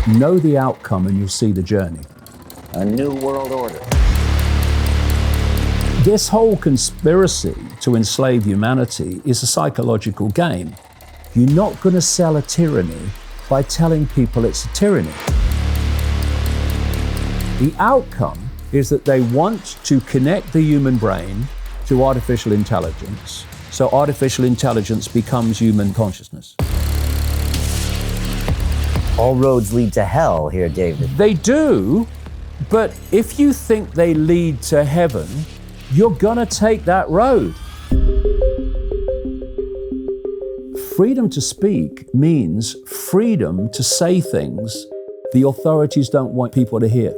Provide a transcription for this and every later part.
Know the outcome and you'll see the journey. A new world order. This whole conspiracy to enslave humanity is a psychological game. You're not going to sell a tyranny by telling people it's a tyranny. The outcome is that they want to connect the human brain to artificial intelligence, so artificial intelligence becomes human consciousness. All roads lead to hell here, David. They do, but if you think they lead to heaven, you're gonna take that road. Freedom to speak means freedom to say things the authorities don't want people to hear.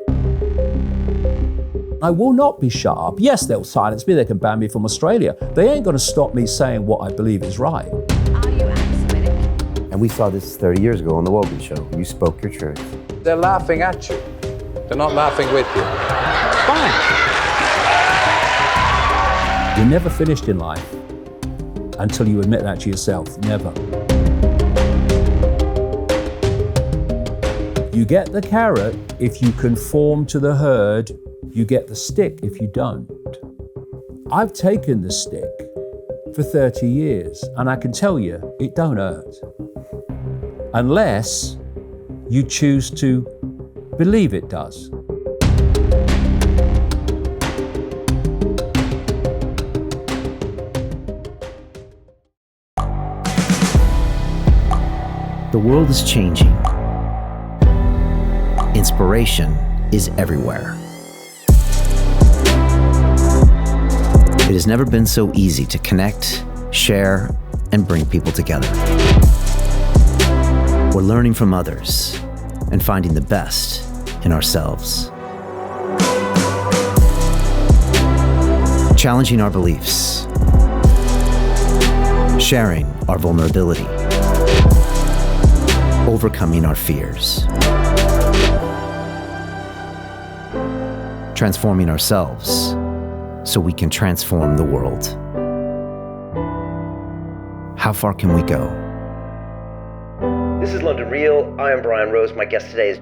I will not be shut up. Yes, they'll silence me, they can ban me from Australia. They ain't gonna stop me saying what I believe is right. Are you anti-Semitic? And we saw this 30 years ago on The Wogan Show. You spoke your truth. They're laughing at you. They're not laughing with you. Fine. You're never finished in life until you admit that to yourself. Never. You get the carrot if you conform to the herd. You get the stick if you don't. I've taken the stick for 30 years, and I can tell you, it don't hurt. Unless you choose to believe it does. The world is changing. Inspiration is everywhere. It has never been so easy to connect, share, and bring people together. We're learning from others and finding the best in ourselves. Challenging our beliefs. Sharing our vulnerability. Overcoming our fears. Transforming ourselves so we can transform the world. How far can we go? This is London Real. I am Brian Rose. My guest today is...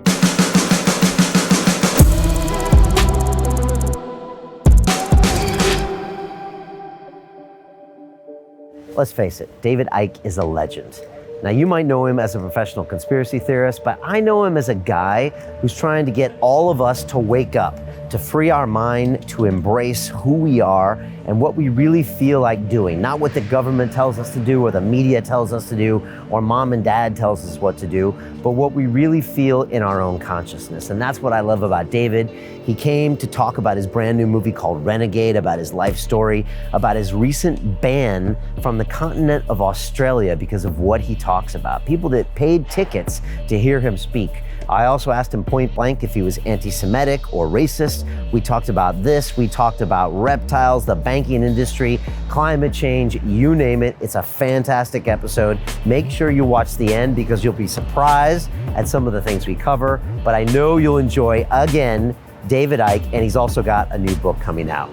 Let's face it, David Icke is a legend. Now, you might know him as a professional conspiracy theorist, but I know him as a guy who's trying to get all of us to wake up, to free our mind, to embrace who we are and what we really feel like doing. Not what the government tells us to do or the media tells us to do or mom and dad tells us what to do, but what we really feel in our own consciousness. And that's what I love about David. He came to talk about his brand new movie called Renegade, about his life story, about his recent ban from the continent of Australia because of what he talks about. People that paid tickets to hear him speak. I also asked him point blank if he was anti-Semitic or racist. We talked about this. We talked about reptiles, the banking industry, climate change, you name it. It's a fantastic episode. Make sure you watch the end because you'll be surprised at some of the things we cover. But I know you'll enjoy, again, David Icke, and he's also got a new book coming out.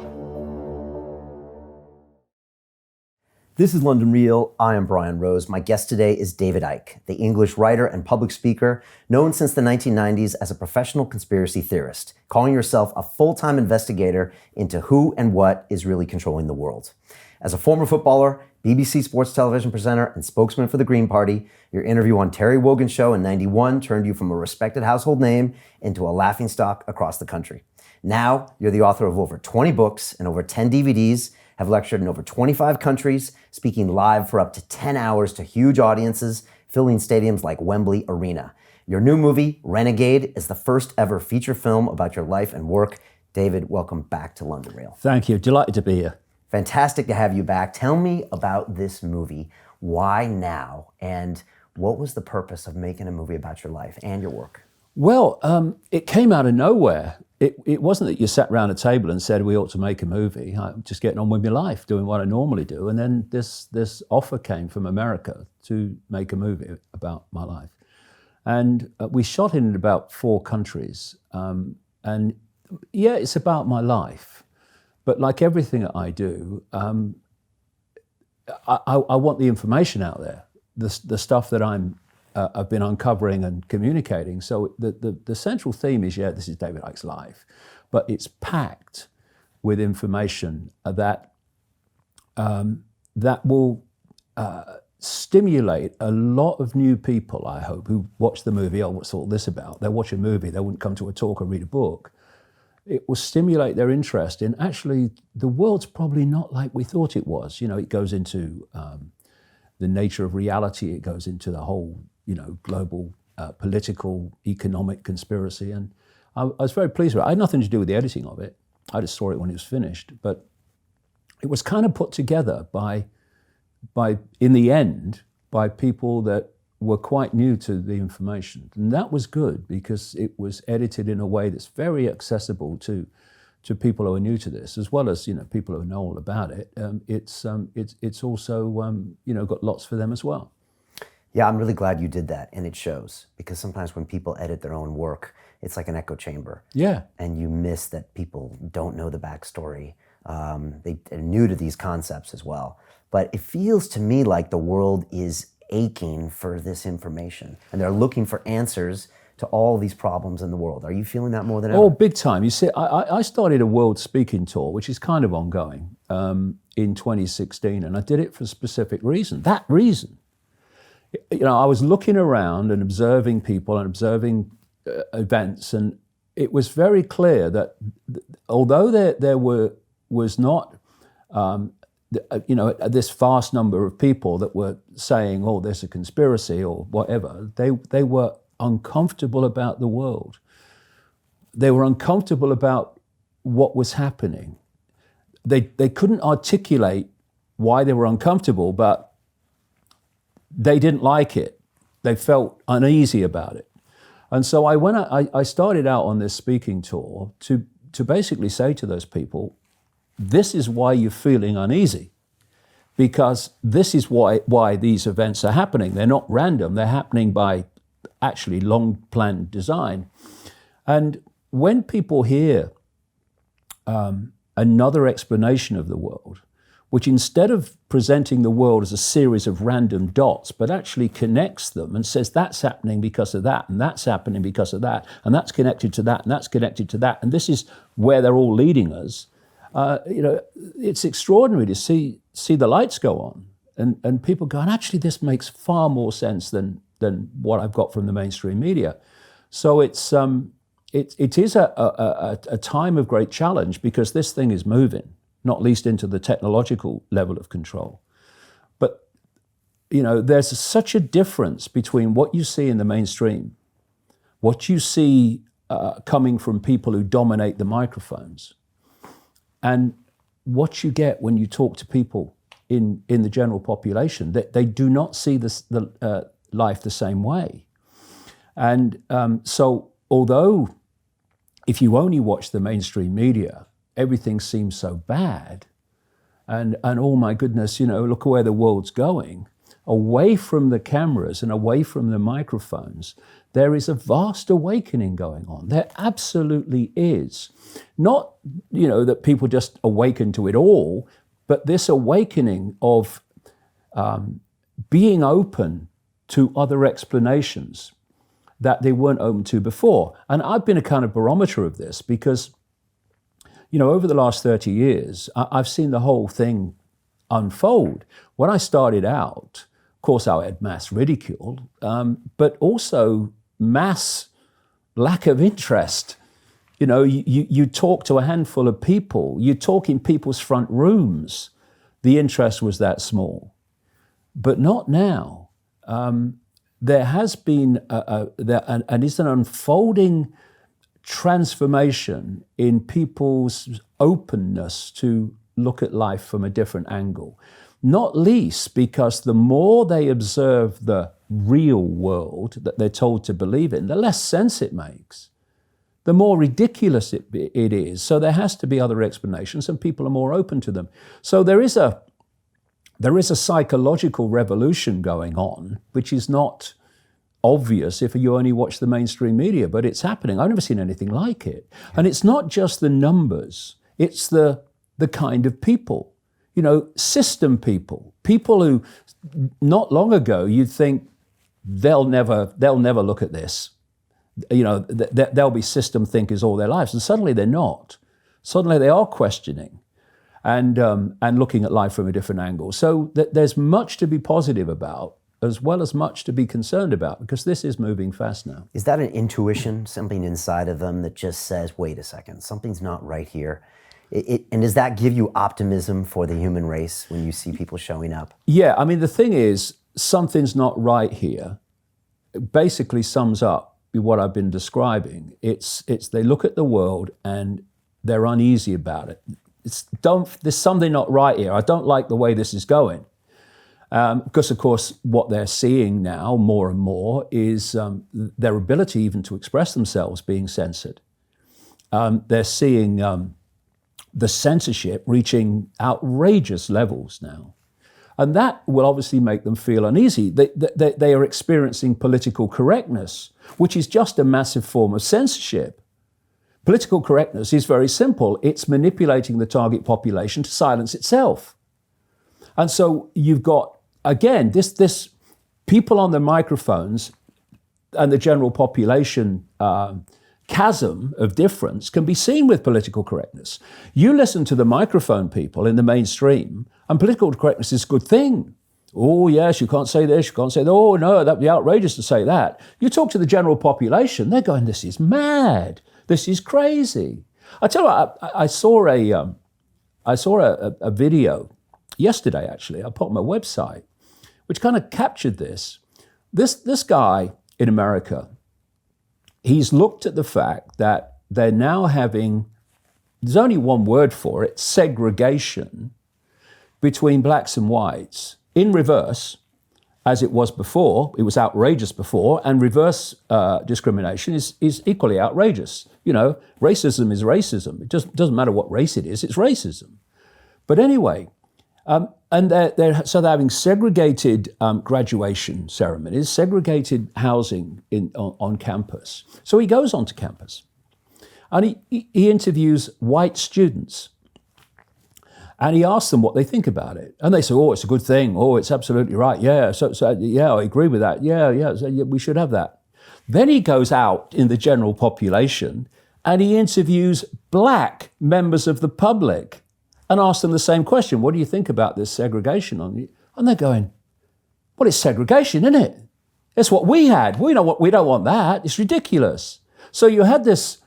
This is London Real. I am Brian Rose. My guest today is David Icke, the English writer and public speaker, known since the 1990s as a professional conspiracy theorist, calling yourself a full-time investigator into who and what is really controlling the world. As a former footballer, BBC Sports television presenter, and spokesman for the Green Party, your interview on Terry Wogan's show in '91 turned you from a respected household name into a laughingstock across the country. Now, you're the author of over 20 books and over 10 DVDs, have lectured in over 25 countries, speaking live for up to 10 hours to huge audiences, filling stadiums like Wembley Arena. Your new movie, Renegade, is the first ever feature film about your life and work. David, welcome back to London Real. Thank you. Delighted to be here. Fantastic to have you back. Tell me about this movie. Why now? And what was the purpose of making a movie about your life and your work? Well, it came out of nowhere. It wasn't that you sat around a table and said we ought to make a movie. I'm just getting on with my life, doing what I normally do. And then this offer came from America to make a movie about my life. And we shot it in about 4 countries. And yeah, it's about my life. But like everything that I do, I want the information out there, the stuff that I'm I've been uncovering and communicating. So the central theme is, this is David Icke's life, but it's packed with information that will stimulate a lot of new people, I hope, who watch the movie. Oh, what's all this about? They'll watch a movie, they wouldn't come to a talk or read a book. It will stimulate their interest in, actually, the world's probably not like we thought it was. It goes into the nature of reality, it goes into the whole, global political, economic conspiracy. And I was very pleased with it. I had nothing to do with the editing of it. I just saw it when it was finished. But it was kind of put together in the end, by people that were quite new to the information. And that was good, because it was edited in a way that's very accessible to people who are new to this, as well as people who know all about it. It's also got lots for them as well. Yeah, I'm really glad you did that, and it shows, because sometimes when people edit their own work, it's like an echo chamber. Yeah. And you miss that people don't know the backstory. They're new to these concepts as well. But it feels to me like the world is aching for this information, and they're looking for answers to all these problems in the world. Are you feeling that more than ever? Oh, big time. You see, I started a world speaking tour, which is kind of ongoing, in 2016, and I did it for a specific reason. That reason. I was looking around and observing people and observing events, and it was very clear that although there was not this vast number of people that were saying, oh, there's a conspiracy or whatever, they were uncomfortable about the world. They were uncomfortable about what was happening. They couldn't articulate why they were uncomfortable, but they didn't like it. They felt uneasy about it. And so I started out on this speaking tour to basically say to those people, this is why you're feeling uneasy, because this is why these events are happening. They're not random. They're happening by actually long-planned design. And when people hear another explanation of the world, which instead of presenting the world as a series of random dots, but actually connects them and says that's happening because of that, and that's happening because of that, and that's connected to that, and that's connected to that, and this is where they're all leading us, it's extraordinary to see the lights go on, and people go, and actually this makes far more sense than what I've got from the mainstream media. So it is a time of great challenge, because this thing is moving, not least into the technological level of control. But there's such a difference between what you see in the mainstream, what you see coming from people who dominate the microphones, and what you get when you talk to people in the general population, that they do not see the life the same way. And so although if you only watch the mainstream media, everything seems so bad, and oh my goodness, look where the world's going, away from the cameras and away from the microphones, there is a vast awakening going on. There absolutely is. Not, that people just awaken to it all, but this awakening of being open to other explanations that they weren't open to before. And I've been a kind of barometer of this, because over the last 30 years, I've seen the whole thing unfold. When I started out, of course, I had mass ridicule, but also mass lack of interest. You talk to a handful of people, you talk in people's front rooms, the interest was that small. But not now. There has been and it's an unfolding transformation in people's openness to look at life from a different angle. Not least because the more they observe the real world that they're told to believe in, the less sense it makes, the more ridiculous it is. So there has to be other explanations, and people are more open to them. So there is a psychological revolution going on, which is not obvious if you only watch the mainstream media, but it's happening. I've never seen anything like it. And it's not just the numbers, it's the kind of people, system people who not long ago you'd think they'll never look at this. You know, they'll be system thinkers all their lives, and suddenly they're not. Suddenly they are questioning and looking at life from a different angle. So there's much to be positive about, as well as much to be concerned about, because this is moving fast now. Is that an intuition, something inside of them that just says, wait a second, something's not right here? And does that give you optimism for the human race when you see people showing up? Yeah, I mean, the thing is, something's not right here. It basically sums up what I've been describing. It's they look at the world and they're uneasy about it. There's something not right here. I don't like the way this is going. Because, of course, what they're seeing now more and more is their ability even to express themselves being censored. They're seeing the censorship reaching outrageous levels now. And that will obviously make them feel uneasy. They are experiencing political correctness, which is just a massive form of censorship. Political correctness is very simple. It's manipulating the target population to silence itself. And so you've got, again, this people on the microphones and the general population chasm of difference can be seen with political correctness. You listen to the microphone people in the mainstream, and political correctness is a good thing. Oh, yes, you can't say this, you can't say that. Oh, no, that'd be outrageous to say that. You talk to the general population, they're going, this is mad. This is crazy. I tell you what, I saw a video yesterday, actually. I put on my website, which kind of captured this. This guy in America, he's looked at the fact that they're now having, there's only one word for it, segregation between blacks and whites in reverse, as it was before. It was outrageous before, and reverse discrimination is equally outrageous. You know, racism is racism. It just doesn't matter what race it is, it's racism. But anyway, and they're having segregated graduation ceremonies, segregated housing on campus. So he goes onto campus and he interviews white students. And he asks them what they think about it. And they say, oh, it's a good thing. Oh, it's absolutely right. Yeah, so yeah, I agree with that. Yeah, so we should have that. Then he goes out in the general population and he interviews black members of the public and asks them the same question. What do you think about this segregation? And they're going, well, it's segregation, isn't it? It's what we had. We don't want that. It's ridiculous. So you had this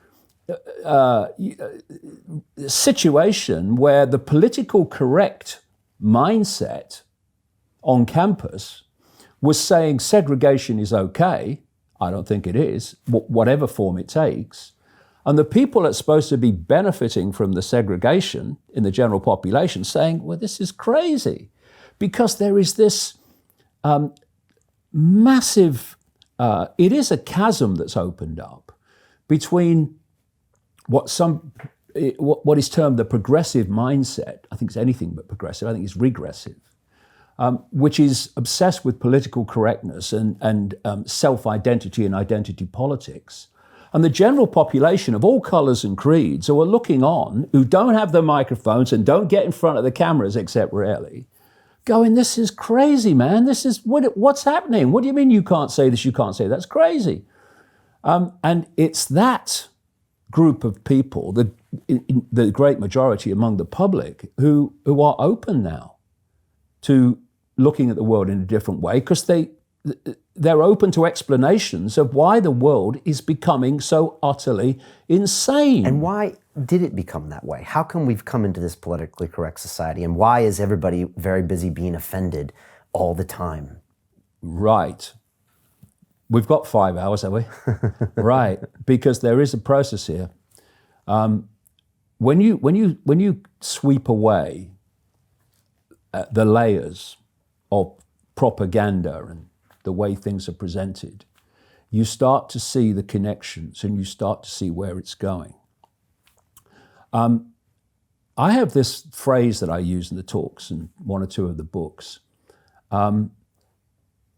situation where the political correct mindset on campus was saying segregation is okay. I don't think it is, whatever form it takes. And the people that's supposed to be benefiting from the segregation in the general population saying, well, this is crazy, because there is this massive, it is a chasm that's opened up between what is termed the progressive mindset. I think it's anything but progressive. I think it's regressive, which is obsessed with political correctness and self-identity and identity politics. And the general population of all colours and creeds who are looking on, who don't have the microphones and don't get in front of the cameras except rarely, going, this is crazy, man. This is, what's happening? What do you mean you can't say this, you can't say that? That's crazy. And it's that group of people, the great majority among the public, who are open now to looking at the world in a different way, because they're open to explanations of why the world is becoming so utterly insane. And why did it become that way? How come we've come into this politically correct society? And why is everybody very busy being offended all the time? Right. We've got 5 hours, have we? Right, because there is a process here. When you sweep away the layers of propaganda and the way things are presented, you start to see the connections and you start to see where it's going. I have this phrase that I use in the talks and one or two of the books.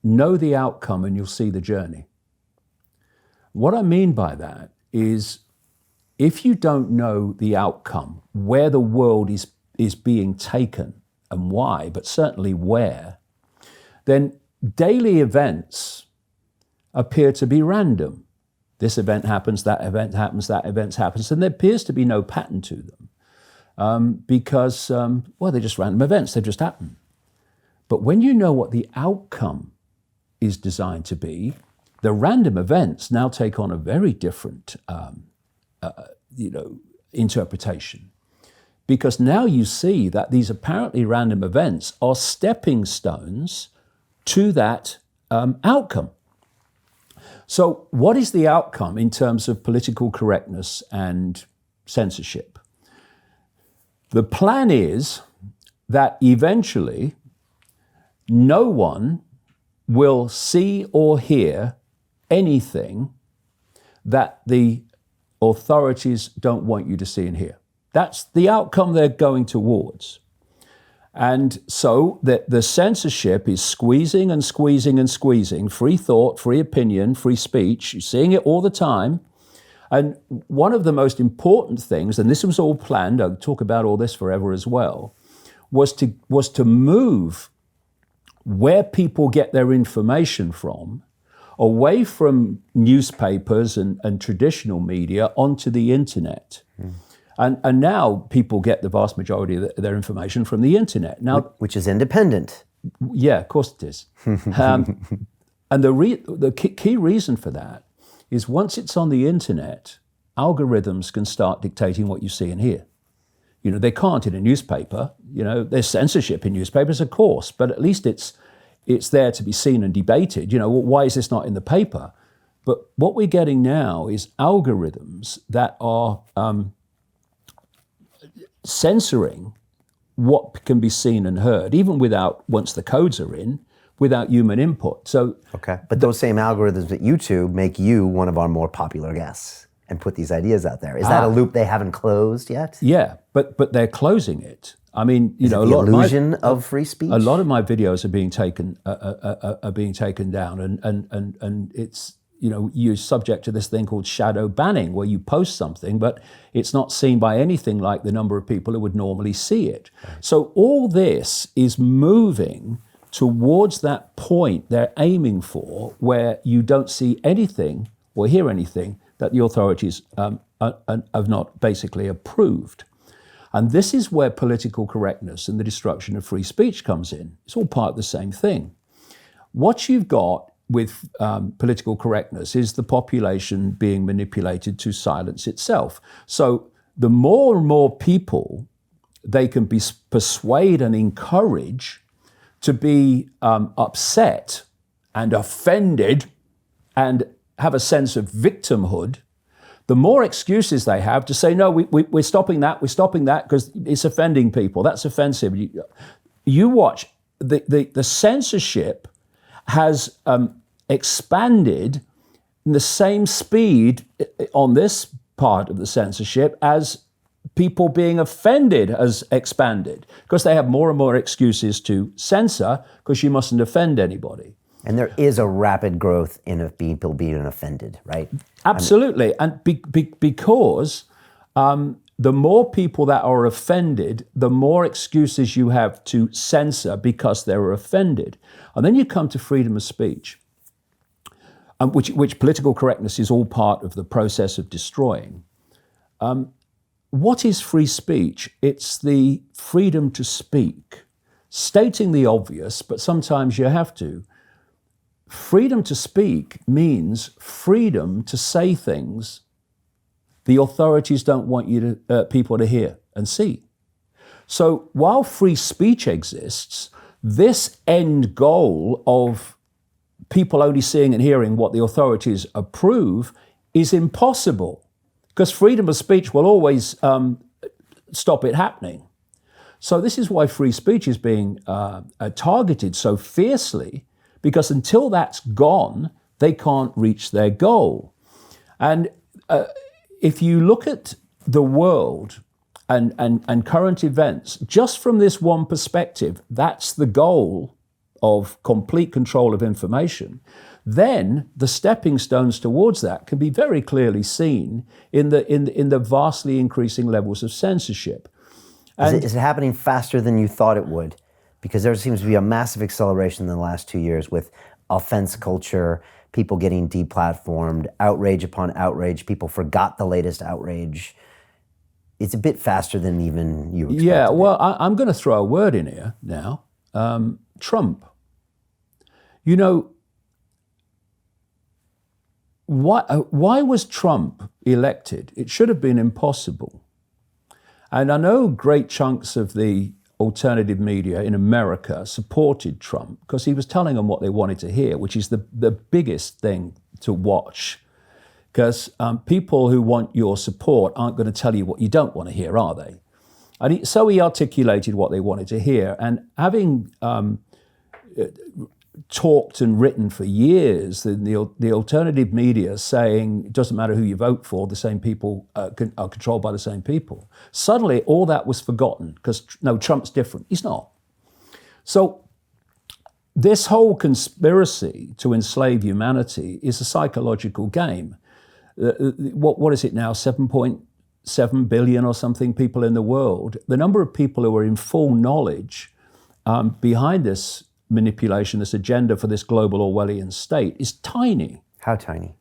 Know the outcome and you'll see the journey. What I mean by that is, if you don't know the outcome, where the world is being taken and why, but certainly where, then daily events appear to be random. This event happens, that event happens, that event happens, and there appears to be no pattern to them because, well, they're just random events, they just happen. But when you know what the outcome is designed to be, the random events now take on a very different, interpretation. Because now you see that these apparently random events are stepping stones to that outcome. So what is the outcome in terms of political correctness and censorship? The plan is that eventually no one will see or hear anything that the authorities don't want you to see and hear. That's the outcome they're going towards. And so the censorship is squeezing and squeezing and squeezing free thought, free opinion, free speech. You're seeing it all the time. And one of the most important things, and this was all planned, I'll talk about all this forever as well, was to move where people get their information from away from newspapers and traditional media onto the internet. And now people get the vast majority of their information from the internet. Now, which is independent. Yeah, of course it is. And the key reason for that is once it's on the internet, algorithms can start dictating what you see and hear. You know, they can't in a newspaper. You know, there's censorship in newspapers, of course, but at least it's there to be seen and debated. You know, why is this not in the paper? But what we're getting now is algorithms that are censoring what can be seen and heard, even once the codes are in, without human input. So, okay, but those same algorithms at YouTube make you one of our more popular guests and put these ideas out there. Is that a loop they haven't closed yet? Yeah, but they're closing it. I mean, Is it the illusion of free speech? A lot of my videos are being taken down, and it's, you know, you're subject to this thing called shadow banning, where you post something, but it's not seen by anything like the number of people who would normally see it. Right. So all this is moving towards that point they're aiming for, where you don't see anything or hear anything that the authorities have not basically approved. And this is where political correctness and the destruction of free speech comes in. It's all part of the same thing. What you've got with political correctness is the population being manipulated to silence itself. So the more and more people they can persuade and encourage to be upset and offended and have a sense of victimhood, the more excuses they have to say, no, we're stopping that because it's offending people. That's offensive. You watch, the censorship has expanded in the same speed on this part of the censorship as people being offended has expanded, because they have more and more excuses to censor because you mustn't offend anybody. And there is a rapid growth in people being offended, right? Absolutely. And because the more people that are offended, the more excuses you have to censor because they're offended. And then you come to freedom of speech, which political correctness is all part of the process of destroying. What is free speech? It's the freedom to speak, stating the obvious, but sometimes you have to. Freedom to speak means freedom to say things the authorities don't want people to hear and see. So while free speech exists, this end goal of people only seeing and hearing what the authorities approve is impossible, because freedom of speech will always stop it happening. So this is why free speech is being targeted so fiercely, because until that's gone, they can't reach their goal. And if you look at the world and current events, just from this one perspective, that's the goal of complete control of information, then the stepping stones towards that can be very clearly seen in the vastly increasing levels of censorship. Is it happening faster than you thought it would? Because there seems to be a massive acceleration in the last 2 years with offense culture, people getting deplatformed, outrage upon outrage. People forgot the latest outrage. It's a bit faster than even you expected. Yeah, well, I'm going to throw a word in here now. Trump. You know, why was Trump elected? It should have been impossible. And I know great chunks of the alternative media in America supported Trump because he was telling them what they wanted to hear, which is the biggest thing to watch. Because people who want your support aren't going to tell you what you don't want to hear, are they? And so he articulated what they wanted to hear. And having talked and written for years, the alternative media saying it doesn't matter who you vote for, the same people are controlled by the same people. Suddenly, all that was forgotten because, no, Trump's different. He's not. So this whole conspiracy to enslave humanity is a psychological game. What is it now, 7.7 billion or something people in the world? The number of people who are in full knowledge behind this manipulation, this agenda for this global Orwellian state is tiny. How tiny?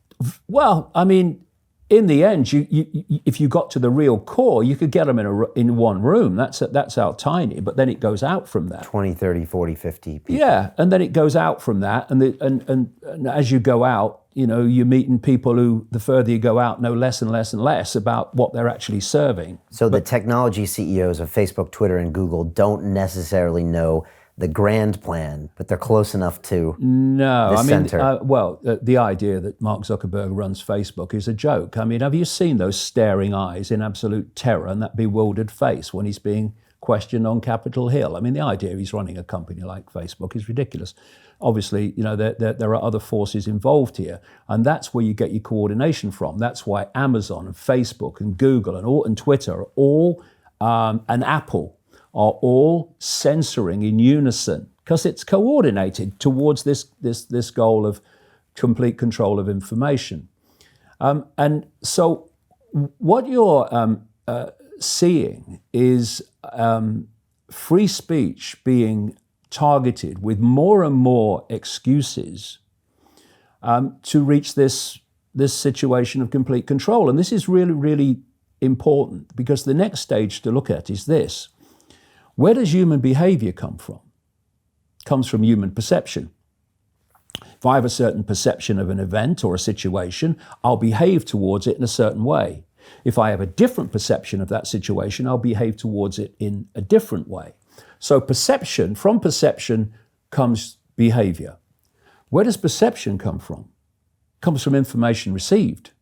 Well, I mean, in the end, if you got to the real core, you could get them in one room. That's how tiny, but then it goes out from that. 20, 30, 40, 50 people. Yeah, and then it goes out from that, and as you go out, you know, you're meeting people who, the further you go out, know less and less and less about what they're actually serving. So the technology CEOs of Facebook, Twitter, and Google don't necessarily know the grand plan, but they're close enough to the center. The idea that Mark Zuckerberg runs Facebook is a joke. I mean, have you seen those staring eyes in absolute terror and that bewildered face when he's being questioned on Capitol Hill? I mean, the idea he's running a company like Facebook is ridiculous. Obviously, you know, there are other forces involved here, and that's where you get your coordination from. That's why Amazon and Facebook and Google and Twitter are all, and Apple are all censoring in unison because it's coordinated towards this goal of complete control of information. And so what you're seeing is free speech being targeted with more and more excuses to reach this situation of complete control. And this is really, really important because the next stage to look at is this. Where does human behavior come from? It comes from human perception. If I have a certain perception of an event or a situation, I'll behave towards it in a certain way. If I have a different perception of that situation, I'll behave towards it in a different way. So from perception comes behavior. Where does perception come from? It comes from information received.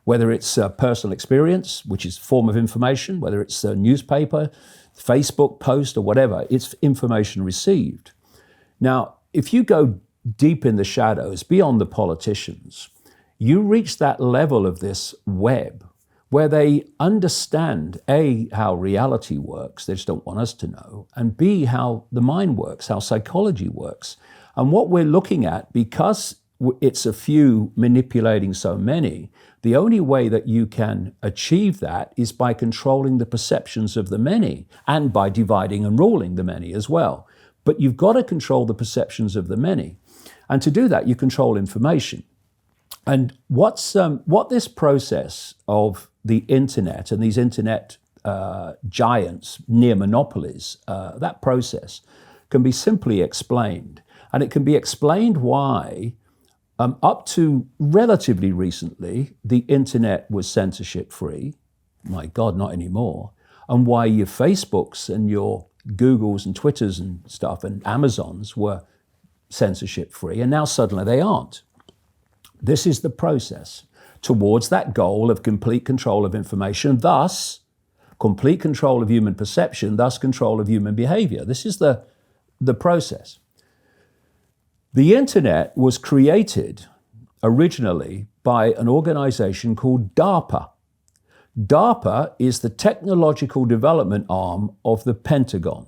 Whether it's personal experience, which is a form of information, whether it's a newspaper, Facebook post or whatever, it's information received. Now, if you go deep in the shadows, beyond the politicians, you reach that level of this web where they understand, A, how reality works, they just don't want us to know, and B, how the mind works, how psychology works. And what we're looking at, because it's a few manipulating so many, the only way that you can achieve that is by controlling the perceptions of the many and by dividing and ruling the many as well. But you've got to control the perceptions of the many. And to do that, you control information. And what this process of the internet and these internet giants, near monopolies, that process can be simply explained. And it can be explained why up to relatively recently, the internet was censorship free. My God, not anymore. And why your Facebooks and your Googles and Twitters and stuff and Amazons were censorship free, and now suddenly they aren't. This is the process towards that goal of complete control of information, thus complete control of human perception, thus control of human behavior. This is the process. The internet was created originally by an organization called DARPA. DARPA is the technological development arm of the Pentagon.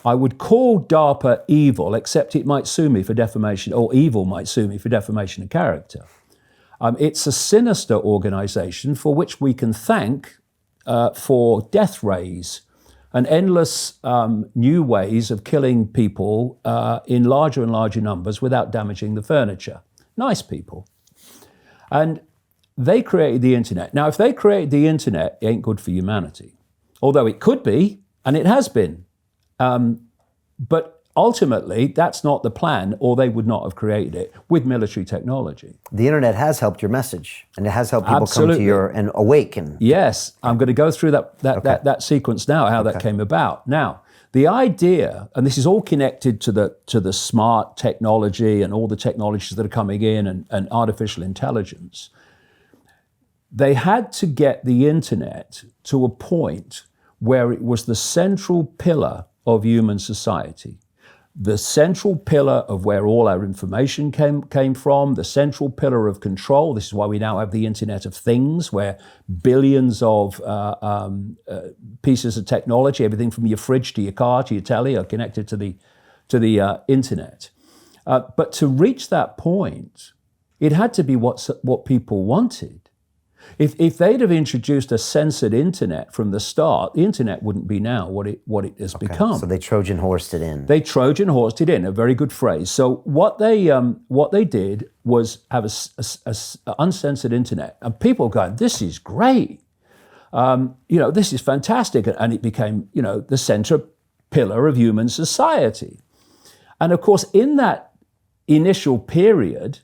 I would call DARPA evil, except it might sue me for defamation, or evil might sue me for defamation of character. It's a sinister organization for which we can thank for death rays and endless new ways of killing people in larger and larger numbers without damaging the furniture. Nice people. And they created the internet. Now, if they created the internet, it ain't good for humanity. Although it could be, and it has been. But ultimately, that's not the plan, or they would not have created it with military technology. The internet has helped your message, and it has helped people Absolutely. come to your and awaken. Yes, I'm going to go through that sequence now, how that came about. Now, the idea, and this is all connected to the smart technology and all the technologies that are coming in and artificial intelligence. They had to get the internet to a point where it was the central pillar of human society, the central pillar of where all our information came from, the central pillar of control. This is why we now have the Internet of Things, where billions of pieces of technology, everything from your fridge to your car to your telly, are connected to the internet. But to reach that point, it had to be what people wanted. If they'd have introduced a censored internet from the start, the internet wouldn't be now what it has become. So they Trojan horsed it in. They Trojan horsed it in, a very good phrase. So what they did was have a uncensored internet, and people going, "This is great, this is fantastic," and it became the center pillar of human society. And of course, in that initial period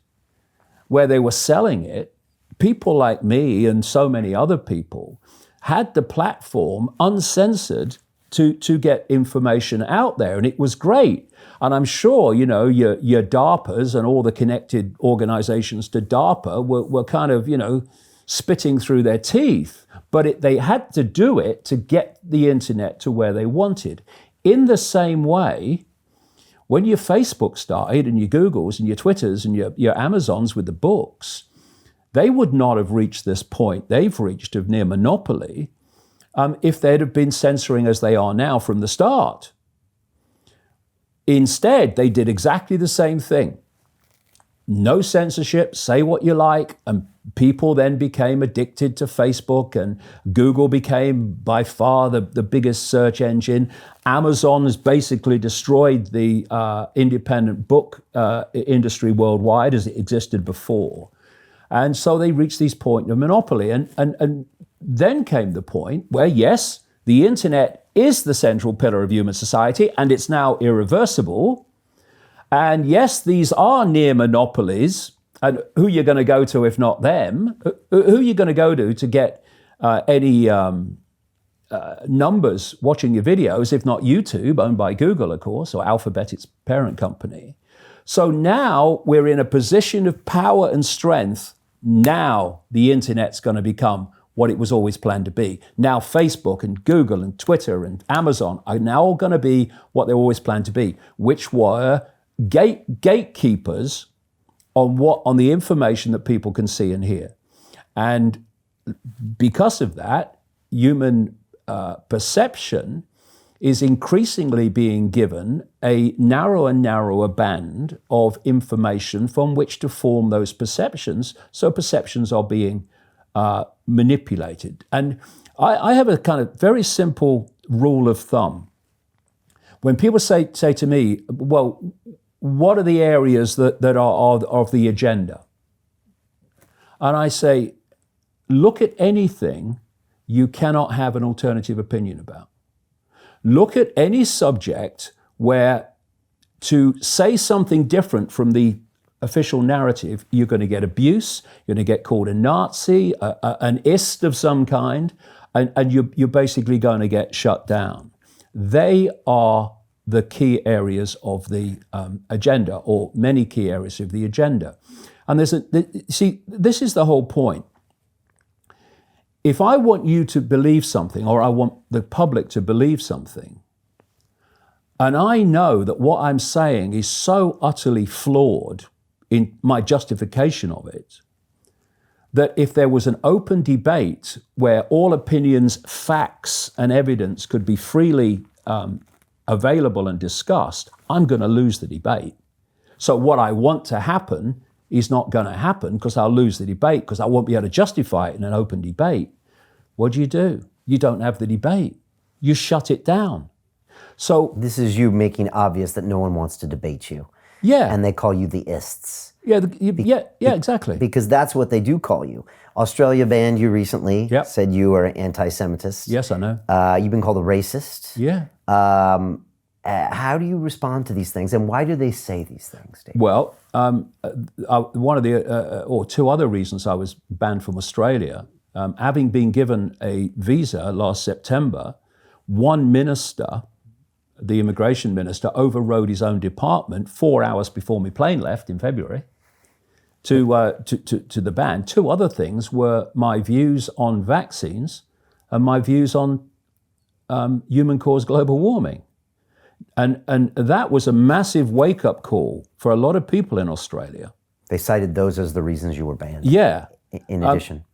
where they were selling it, people like me and so many other people had the platform uncensored to get information out there, and it was great. And I'm sure, your DARPAs and all the connected organizations to DARPA were kind of, spitting through their teeth, but they had to do it to get the internet to where they wanted. In the same way, when your Facebook started and your Googles and your Twitters and your Amazons with the books, they would not have reached this point they've reached of near monopoly if they'd have been censoring as they are now from the start. Instead, they did exactly the same thing. No censorship, say what you like, and people then became addicted to Facebook, and Google became by far the biggest search engine. Amazon has basically destroyed the independent book industry worldwide as it existed before. And so they reached this point of monopoly. And then came the point where, yes, the internet is the central pillar of human society, and it's now irreversible. And yes, these are near monopolies. And who you're going to go to if not them? Who are you going to go to get any numbers watching your videos, if not YouTube, owned by Google, of course, or Alphabet, its parent company? So now we're in a position of power and strength. Now the internet's going to become what it was always planned to be. Now Facebook and Google and Twitter and Amazon are now going to be what they always planned to be, which were gatekeepers on the information that people can see and hear. And because of that, human perception is increasingly being given a narrower and narrower band of information from which to form those perceptions. So perceptions are being manipulated. And I have a kind of very simple rule of thumb. When people say to me, well, what are the areas that are of the agenda? And I say, look at anything you cannot have an alternative opinion about. Look at any subject where to say something different from the official narrative, you're going to get abuse, you're going to get called a Nazi, an ist of some kind, and you're basically going to get shut down. They are the key areas of the agenda, or many key areas of the agenda. And this is the whole point. If I want you to believe something, or I want the public to believe something, and I know that what I'm saying is so utterly flawed in my justification of it, that if there was an open debate where all opinions, facts, and evidence could be freely available and discussed, I'm going to lose the debate. So what I want to happen is not going to happen because I'll lose the debate, because I won't be able to justify it in an open debate. What do? You don't have the debate. you shut it down. So This is you making obvious that no one wants to debate you. yeah, And they call you the ists. yeah, exactly. Because that's what they do call you. Australia banned you recently, Yep. said you were anti-Semitist. Yes, I know. You've been called a racist. Yeah. How do you respond to these things, and why do they say these things, Dave? Well, one of the or two other reasons I was banned from Australia, having been given a visa last September, one minister, the immigration minister, overrode his own department 4 hours before my plane left in February to the ban. Two other things were my views on vaccines and my views on human-caused global warming. And that was a massive wake-up call for a lot of people in Australia. They cited those as the reasons you were banned. Yeah, In addition.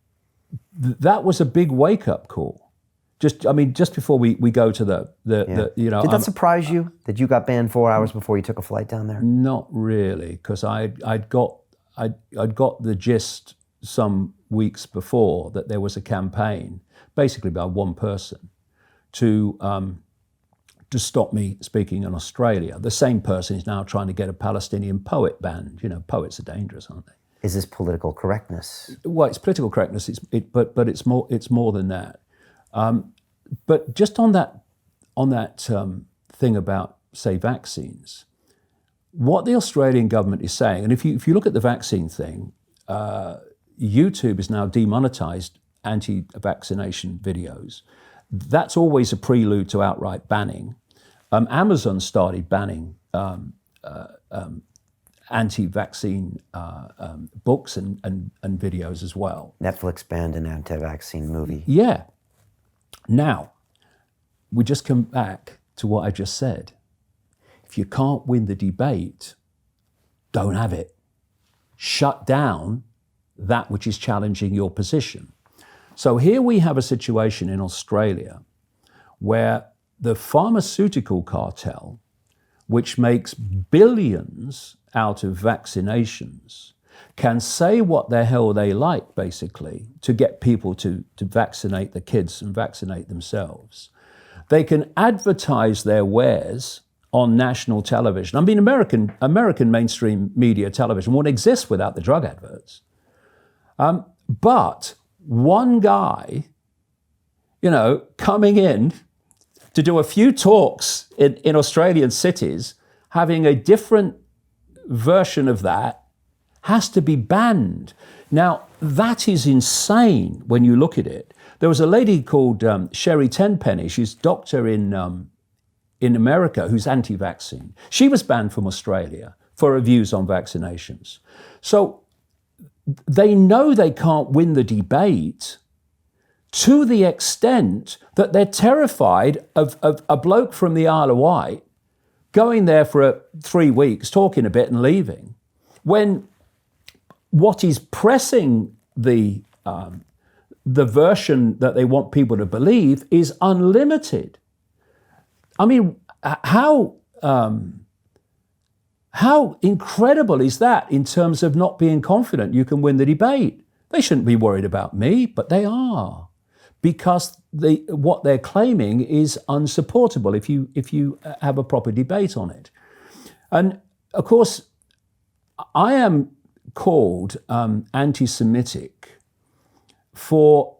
that was a big wake-up call. Just before we go to the you know, Did that surprise you that you got banned 4 hours before you took a flight down there? not really, because I'd got the gist some weeks before that there was a campaign, basically by one person, to stop me speaking in Australia. The same person is now trying to get a Palestinian poet banned. You know, poets are dangerous, aren't they? Is this political correctness? Well, it's political correctness. But it's more than that. But just on that thing about, say, vaccines, what the Australian government is saying, and if you look at the vaccine thing, YouTube is now demonetized anti-vaccination videos. That's always a prelude to outright banning. Amazon started banning anti-vaccine books and videos as well. Netflix banned an anti-vaccine movie. Yeah. Now, we just come back to what I just said. If you can't win the debate, don't have it. Shut down that which is challenging your position. So here we have a situation in Australia where the pharmaceutical cartel, which makes billions out of vaccinations, can say what the hell they like, basically, to get people to vaccinate the kids and vaccinate themselves. They can advertise their wares on national television. I mean, American mainstream media television won't exist without the drug adverts. But one guy, you know, coming in to do a few talks in Australian cities, having a different version of that, has to be banned. Now, that is insane when you look at it. There was a lady called Sherry Tenpenny. She's a doctor in America who's anti-vaccine. She was banned from Australia for her views on vaccinations. So they know they can't win the debate to the extent that they're terrified of a bloke from the Isle of Wight going there for 3 weeks, talking a bit and leaving, when what is pressing the version that they want people to believe is unlimited. I mean, how incredible is that in terms of not being confident you can win the debate? They shouldn't be worried about me, but they are, because what they're claiming is unsupportable if you have a proper debate on it. And of course, I am called anti-Semitic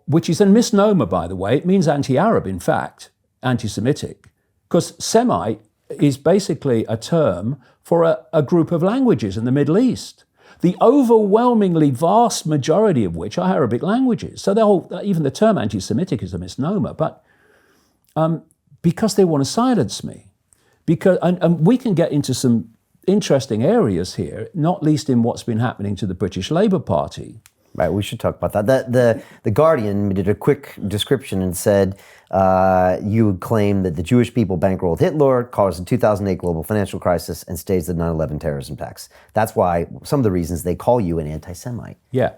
which is a misnomer, by the way. It means anti-Arab, in fact, anti-Semitic, because Semite is basically a term for a group of languages in the Middle East, the overwhelmingly vast majority of which are Arabic languages. So even the term anti-Semitic is a misnomer, but because they want to silence me. And we can get into some interesting areas here, not least in what's been happening to the British Labour Party. Right, we should talk about that. The Guardian did a quick description and said you claim that the Jewish people bankrolled Hitler, caused the 2008 global financial crisis, and staged the 9/11 terrorism attacks. That's why some of the reasons they call you an anti-Semite. Yeah.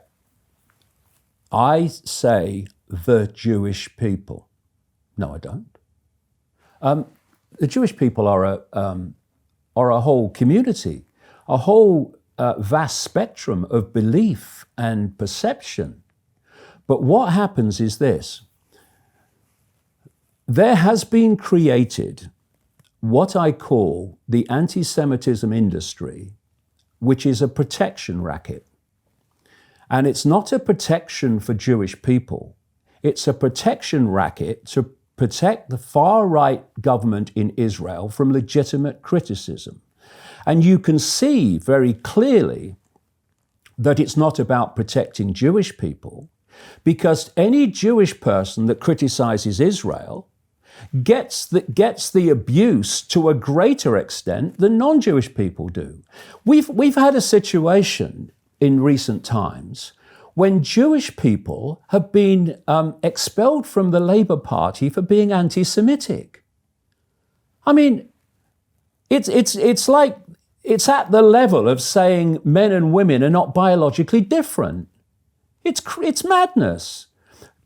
I say the Jewish people. No, I don't. The Jewish people are a whole community, a whole vast spectrum of belief and perception. But what happens is this. there has been created what I call the anti-Semitism industry, which is a protection racket. And it's not a protection for Jewish people. It's a protection racket to protect the far-right government in Israel from legitimate criticism. And you can see very clearly that it's not about protecting Jewish people, because any Jewish person that criticizes Israel gets the abuse to a greater extent than non-Jewish people do. We've had a situation in recent times when Jewish people have been expelled from the Labour Party for being anti-Semitic. I mean, it's like it's at the level of saying men and women are not biologically different. It's madness,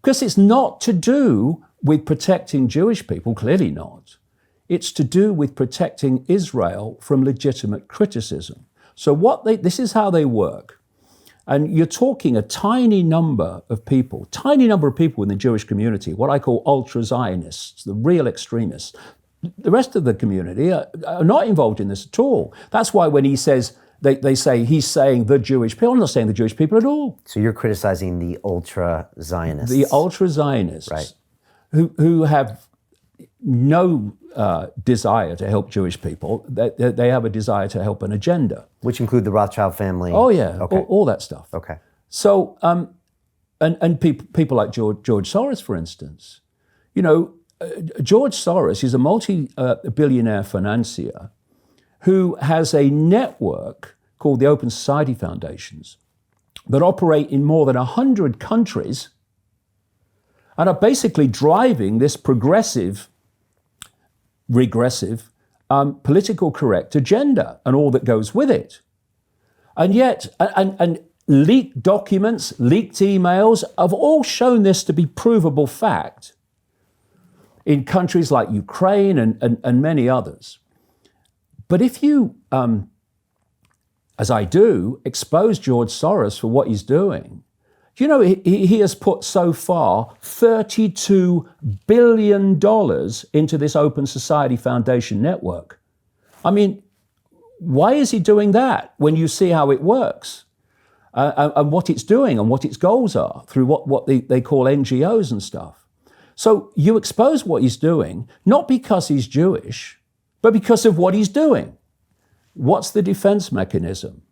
because it's not to do with protecting Jewish people, clearly not. It's to do with protecting Israel from legitimate criticism. So this is how they work. And you're talking a tiny number of people in the Jewish community, what I call ultra-Zionists, the real extremists. The rest of the community are not involved in this at all. That's why when he says, they say he's saying the Jewish people, I'm not saying the Jewish people at all. So you're criticizing the ultra-Zionists. The ultra-Zionists, right, who have no desire to help Jewish people. They have a desire to help an agenda. Which include the Rothschild family? Oh yeah, okay. all that stuff. Okay. So, and people like George Soros, for instance. You know, George Soros is a multi-billionaire financier who has a network called the Open Society Foundations that operate in more than 100 countries and are basically driving this progressive, regressive, political correct agenda and all that goes with it. And yet, and leaked documents, leaked emails have all shown this to be provable fact in countries like Ukraine and many others. But if you, as I do, expose George Soros for what he's doing, you know, he has put so far $32 billion into this Open Society Foundation network. I mean, why is he doing that when you see how it works and what it's doing and what its goals are through what they call NGOs and stuff? So you expose what he's doing, not because he's Jewish, but because of what he's doing. What's the defense mechanism?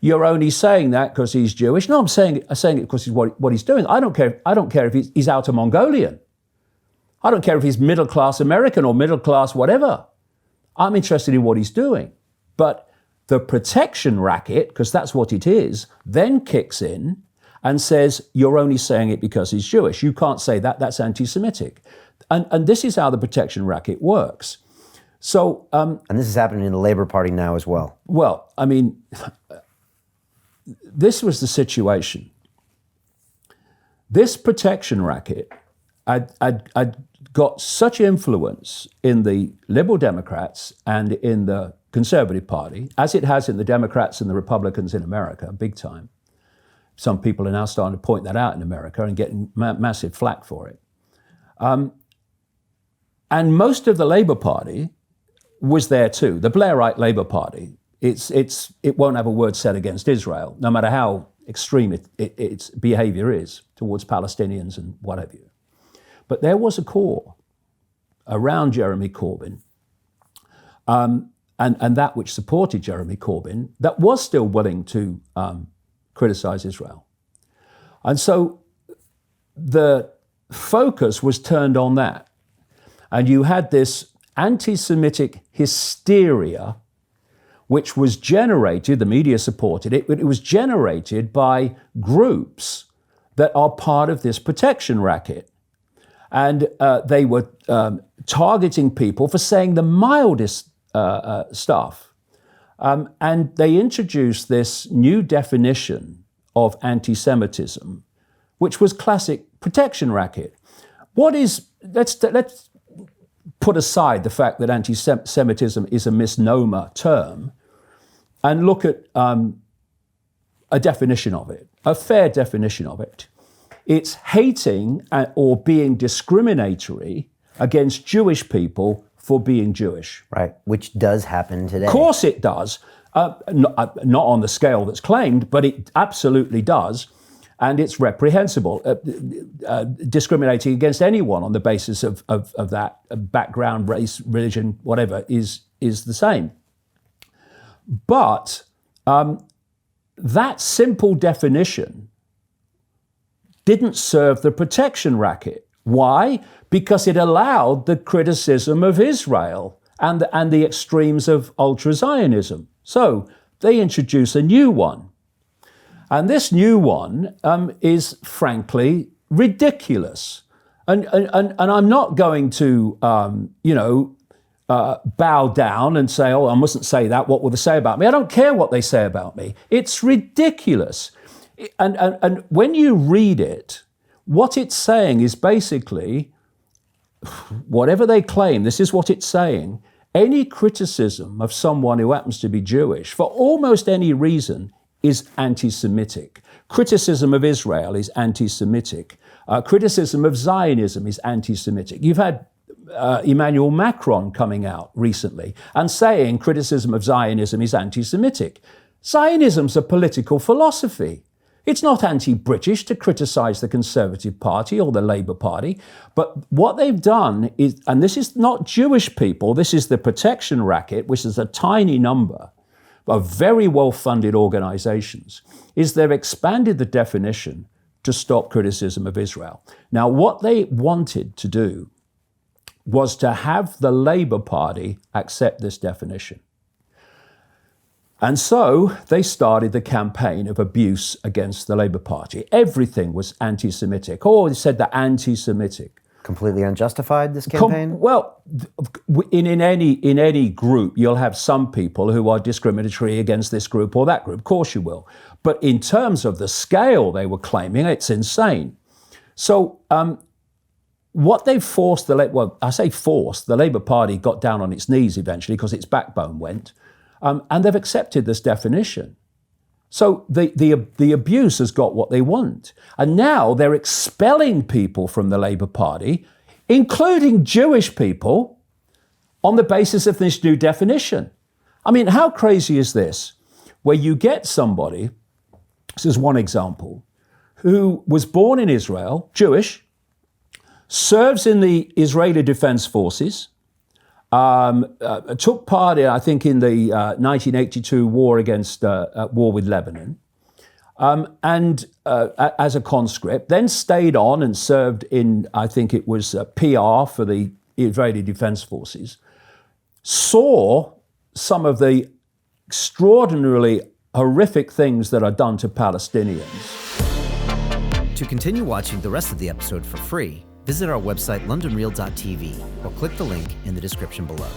You're only saying that because he's Jewish. No, I'm saying it because he's what he's doing. I don't care if he's outer Mongolian. I don't care if he's middle class American or middle class whatever. I'm interested in what he's doing. But the protection racket, because that's what it is, then kicks in and says, you're only saying it because he's Jewish. You can't say that, that's anti-Semitic. And this is how the protection racket works. So, and this is happening in the Labour Party now as well. Well, I mean, this was the situation. This protection racket had got such influence in the Liberal Democrats and in the Conservative Party, as it has in the Democrats and the Republicans in America, big time. Some people are now starting to point that out in America and getting massive flack for it. And most of the Labour Party was there too. The Blairite Labour Party, it won't have a word said against Israel, no matter how extreme its behaviour is towards Palestinians and what have you. But there was a core around Jeremy Corbyn, and that which supported Jeremy Corbyn, that was still willing to criticise Israel. And so the focus was turned on that. And you had this anti-Semitic hysteria, which was generated, the media supported it, but it was generated by groups that are part of this protection racket. And they were targeting people for saying the mildest stuff. And they introduced this new definition of anti-Semitism, which was classic protection racket. Let's put aside the fact that anti-Semitism is a misnomer term and look at a definition of it, a fair definition of it. It's hating or being discriminatory against Jewish people for being Jewish. Right, which does happen today. Of course it does. Not on the scale that's claimed, but it absolutely does. And it's reprehensible. Discriminating against anyone on the basis of that background, race, religion, whatever, is the same. But that simple definition didn't serve the protection racket. Why? Because it allowed the criticism of Israel and the extremes of ultra-Zionism. So they introduce a new one. And this new one is frankly ridiculous. And I'm not going to, bow down and say, oh, I mustn't say that. What will they say about me? I don't care what they say about me. It's ridiculous. And when you read it, what it's saying is basically, whatever they claim, this is what it's saying. Any criticism of someone who happens to be Jewish, for almost any reason, is anti-Semitic. Criticism of Israel is anti-Semitic. Criticism of Zionism is anti-Semitic. You've had Emmanuel Macron coming out recently and saying criticism of Zionism is anti-Semitic. Zionism's a political philosophy. It's not anti-British to criticize the Conservative Party or the Labour Party. But what they've done is, and this is not Jewish people, this is the protection racket, which is a tiny number of very well-funded organizations, is they've expanded the definition to stop criticism of Israel. Now, what they wanted to do was to have the Labour Party accept this definition. And so they started the campaign of abuse against the Labour Party. Everything was anti-Semitic. Oh, they said they're anti-Semitic. Completely unjustified, this campaign? Well, in any group, you'll have some people who are discriminatory against this group or that group. Of course you will. But in terms of the scale they were claiming, it's insane. So what they forced the Labour Party got down on its knees eventually because its backbone went, and they've accepted this definition. So the abuse has got what they want. And now they're expelling people from the Labour Party, including Jewish people, on the basis of this new definition. I mean, how crazy is this? Where you get somebody, this is one example, who was born in Israel, Jewish, serves in the Israeli Defense Forces, took part, I think, in the 1982 war with Lebanon, and as a conscript, then stayed on and served in, I think it was PR for the Israeli Defense Forces, saw some of the extraordinarily horrific things that are done to Palestinians. To continue watching the rest of the episode for free, visit our website londonreal.tv or click the link in the description below.